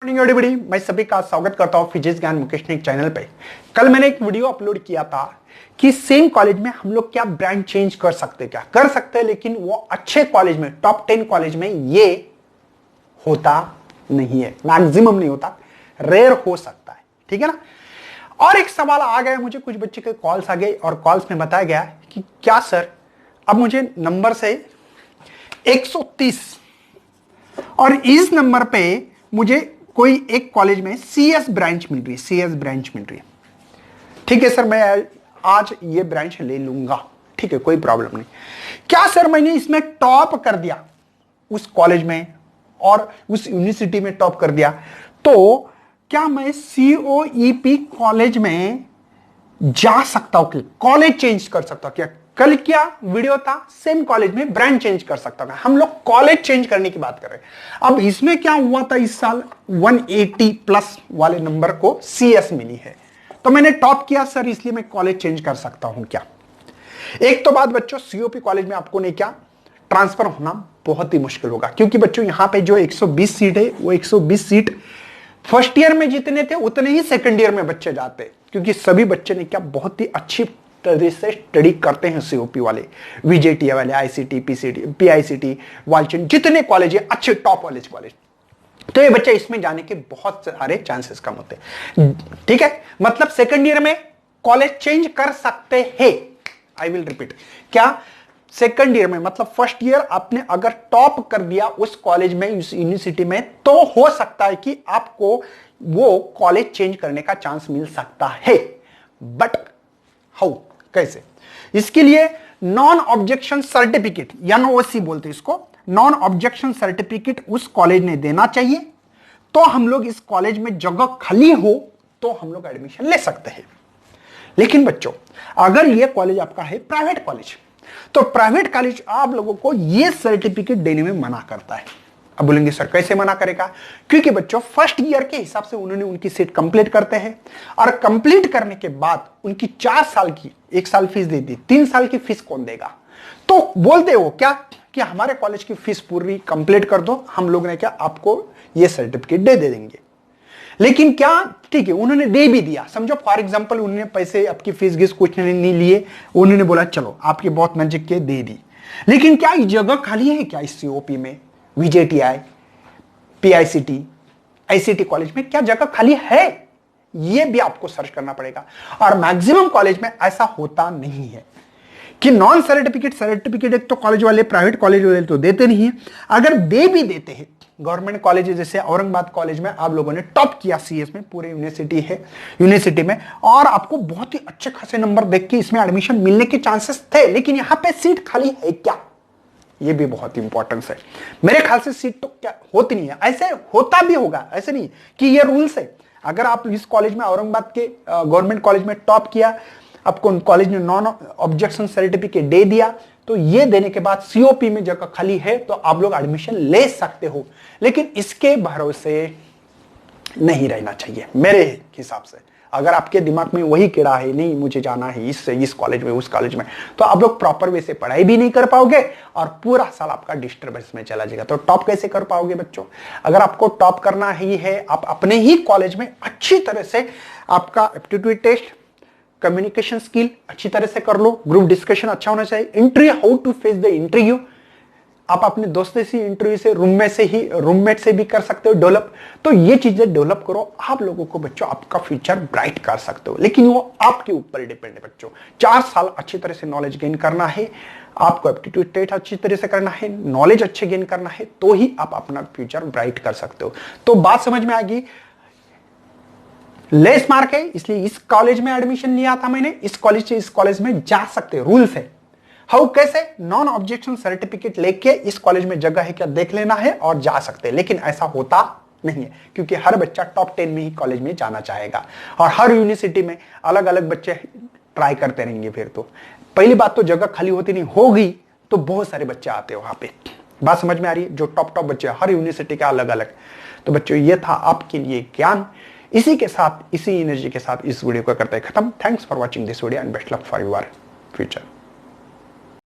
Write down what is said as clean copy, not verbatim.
Everybody, मैं सभी का स्वागत करता हूं फिजिक्स ज्ञान मुकेश ने चैनल पे। कल मैंने एक वीडियो अपलोड किया था कि सेम कॉलेज में हम लोग क्या ब्रांच चेंज कर सकते, क्या कर सकते हैं, लेकिन वो अच्छे कॉलेज में, टॉप 10 कॉलेज में ये होता नहीं है, मैक्सिमम नहीं होता, रेयर हो सकता है, ठीक है ना। और एक सवाल आ गया मुझे, कुछ बच्चे के कॉल्स आ गए और कॉल्स में बताया गया कि क्या सर अब मुझे नंबर से 130 और इस नंबर पे मुझे कोई एक कॉलेज में सीएस ब्रांच मिल रही है, सीएस ब्रांच मिल रही है, ठीक है सर मैं आज ये ब्रांच ले लूंगा, ठीक है कोई प्रॉब्लम नहीं। क्या सर मैंने इसमें टॉप कर दिया उस कॉलेज में और उस यूनिवर्सिटी में टॉप कर दिया, तो क्या मैं सीओईपी कॉलेज में जा सकता हूं, कॉलेज चेंज कर सकता हूं क्या? कल क्या वीडियो था, सेम कॉलेज में ब्रांच चेंज कर सकता हूं, हम लोग कॉलेज चेंज करने की बात कर रहे हैं। अब इसमें क्या हुआ था, इस साल 180 प्लस वाले नंबर को सीएस मिली है, तो मैंने टॉप किया सर, इसलिए मैं कॉलेज चेंज कर सकता हूं क्या? एक तो बात बच्चों, सीओपी कॉलेज में आपको नहीं क्या ट्रांसफर होना बहुत ही मुश्किल होगा, क्योंकि बच्चों यहां पे जो 120 सीट है वो 120 सीट फर्स्ट ईयर में जितने थे उतने ही सेकंड ईयर में बच्चे जाते, क्योंकि सभी बच्चे ने क्या बहुत ही अच्छी तरह से स्टडी करते हैं सीओपी वाले, वीजेटी वाले, आईसीटी, पीसीटी, पीआईसीटी, वालचंद, जितने कॉलेज है अच्छे टॉप वाले कॉलेज, तो ये बच्चे इसमें जाने के बहुत सारे चांसेस कम होते हैं, ठीक है। मतलब सेकंड ईयर में कॉलेज चेंज कर सकते हैं, आई विल रिपीट, क्या सेकंड ईयर में, मतलब फर्स्ट ईयर आपने अगर टॉप कर दिया उस कॉलेज में, उस यूनिवर्सिटी में, तो हो सकता है कि आपको वो कॉलेज चेंज करने का चांस मिल सकता है। बट हाउ, कैसे? इसके लिए नॉन ऑब्जेक्शन सर्टिफिकेट, एनओसी बोलते हैं इसको, नॉन ऑब्जेक्शन सर्टिफिकेट उस कॉलेज ने देना चाहिए, तो हम लोग इस कॉलेज में जगह खाली हो तो हम लोग एडमिशन ले सकते हैं। लेकिन बच्चों अगर ये कॉलेज आपका है प्राइवेट कॉलेज, तो प्राइवेट कॉलेज आप लोगों को ये सर्टिफिकेट देने में मना करता है। अब बोलेंगे सर कैसे मना करेगा? क्योंकि बच्चों फर्स्ट ईयर के हिसाब से उन्होंने उनकी सीट कंप्लीट करते हैं, और कंप्लीट करने के बाद उनकी 4 साल की, 1 साल फीस दे दी, 3 साल की फीस कौन देगा? तो बोलते हो क्या कि हमारे कॉलेज की फीस पूरी कंप्लीट कर दो, हम लोग ने क्या आपको ये सर्टिफिकेट दे देंगे। लेकिन क्या, ठीक है उन्होंने दे भी दिया, समझो फॉर एग्जांपल उन्होंने पैसे आपकी फीस गिस कुछ नहीं लिए, उन्होंने बोला चलो आपके बहुत नजदीक के दे दी, लेकिन क्या ये जगह खाली है क्या इस सीओपी में, वीजेटीआई, पीआईसीटी, आईसीटी कॉलेज में क्या जगह खाली है? ये भी आपको सर्च करना पड़ेगा, और मैक्सिमम कॉलेज में ऐसा होता नहीं है कि नॉन सर्टिफिकेट एक तो कॉलेज वाले, प्राइवेट कॉलेज वाले तो देते नहीं है, अगर दे भी देते हैं, गवर्नमेंट कॉलेज जैसे औरंगाबाद कॉलेज में आप लोगों ने टॉप किया सीएस में, पूरे यूनिवर्सिटी में, और आपको बहुत ही अच्छे खासे नंबर देख के इसमें एडमिशन मिलने के चांसेस थे, लेकिन यहां पे सीट खाली है क्या? ये भी बहुत इंपॉर्टेंस है। मेरे ख्याल से सीट तो क्या होती नहीं है, ऐसे होता भी होगा, ऐसे नहीं कि ये रूल्स है। अगर आप इस कॉलेज में, औरंगाबाद के गवर्नमेंट कॉलेज में टॉप किया, आपको कॉलेज ने नॉन ऑब्जेक्शन सर्टिफिकेट दे दिया, तो ये देने के बाद सीओपी में जगह खाली है तो आप लोग एडमिशन ले सकते हो, लेकिन इसके भरोसे नहीं रहना चाहिए मेरे हिसाब से। अगर आपके दिमाग में वही कीड़ा है, नहीं मुझे जाना है इस कॉलेज में, उस कॉलेज में, तो आप लोग प्रॉपर वे से पढ़ाई भी नहीं कर पाओगे और पूरा साल आपका डिस्टर्बेंस में चला जाएगा। तो टॉप कैसे कर पाओगे बच्चों? अगर आपको टॉप करना ही है, आप अपने ही कॉलेज में अच्छी तरह से आपका एप्टीट्यूड टेस्ट, कम्युनिकेशन स्किल अच्छी तरह से कर लो, ग्रुप डिस्कशन अच्छा होना चाहिए, interview, how to face the interview, आप अपने दोस्तों से इंटरव्यू से, रूममेट से भी कर सकते हो डेवलप। तो ये चीजें डेवलप करो, आप लोगों को बच्चों आपका फ्यूचर ब्राइट कर सकते हो, लेकिन वो आपके ऊपर डिपेंड है बच्चों। 4 साल अच्छी तरह से नॉलेज गेन करना है, आपको एप्टीट्यूड टेस्ट अच्छी तरह से करना है, नॉलेज अच्छे गेन करना है, तो ही आप अपना फ्यूचर ब्राइट कर सकते हो। तो बात समझ में आ गई? लेस मार्क है इसलिए इस कॉलेज में एडमिशन लिया था मैंने, इस कॉलेज से इस कॉलेज में जा सकते, रूल्स है। हाउ, कैसे? नॉन ऑब्जेक्शन सर्टिफिकेट लेके इस कॉलेज में जगह है क्या देख लेना है और जा सकते हैं, लेकिन ऐसा होता नहीं है, क्योंकि हर बच्चा टॉप 10 में ही कॉलेज में जाना चाहेगा, और हर यूनिवर्सिटी में अलग अलग बच्चे ट्राई करते रहेंगे। फिर तो पहली बात तो जगह खाली होती नहीं होगी, तो बहुत सारे बच्चे आते हैं वहां पे। बात समझ में आ रही है? जो टॉप बच्चे हर यूनिवर्सिटी के अलग अलग। तो बच्चों ये था आपके लिए ज्ञान। इसी के साथ, इसी एनर्जी के साथ इस वीडियो को करते हैं खत्म। Thanks for watching this video and best luck for your future.